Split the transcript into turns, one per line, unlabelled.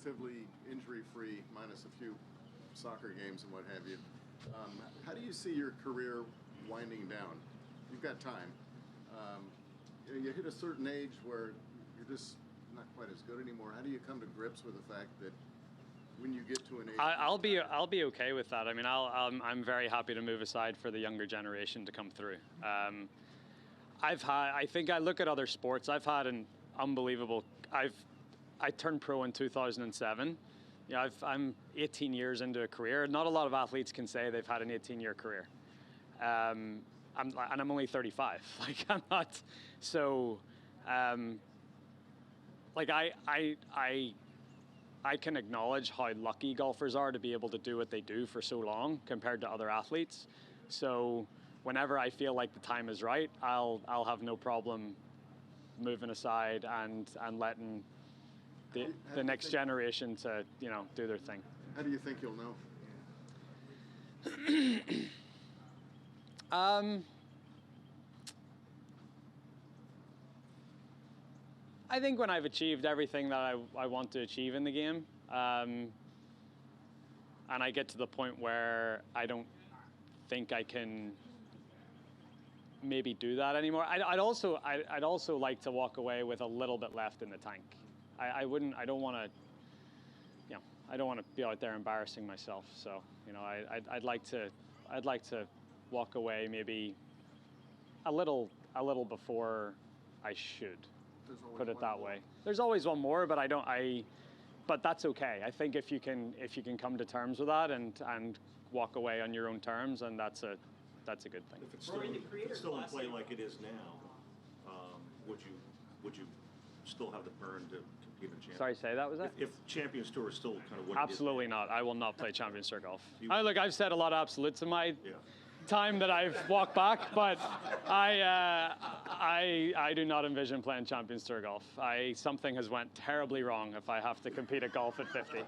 relatively injury-free, minus a few soccer games and what have you. How do you see your career winding down? You've got time. You hit a certain age where you're just not quite as good anymore. How do you come to grips with the fact that when you get to an age,
I'll be okay with that. I mean, I'm very happy to move aside for the younger generation to come through. I think I look at other sports. I've had an unbelievable. I turned pro in 2007. Yeah, I'm 18 years into a career. Not a lot of athletes can say they've had an 18-year career. I'm only 35. Like, I'm not. So, like I can acknowledge how lucky golfers are to be able to do what they do for so long compared to other athletes. So whenever I feel like the time is right, I'll have no problem moving aside and letting the next generation to do their thing.
how do you think you'll know?
I think when I've achieved everything that I want to achieve in the game, and I get to the point where I don't think I can maybe do that anymore. I'd also like to walk away with a little bit left in the tank. I don't want to be out there embarrassing myself. So I'd like to walk away maybe a little before I should. Put it that way. There's always one more, but but that's okay. I think if you can come to terms with that and walk away on your own terms, and that's a good thing.
If it's still in play like it is now, would you still have the burn to compete in Champions?
Sorry, say that was that?
If Champions Tour is still kind of what
Absolutely
it is
not. I will not play Champions Tour golf. I've said a lot of absolutes in my
yeah.
time that I've walked back, but I do not envision playing Champions Tour golf. Something has went terribly wrong if I have to compete at golf at 50.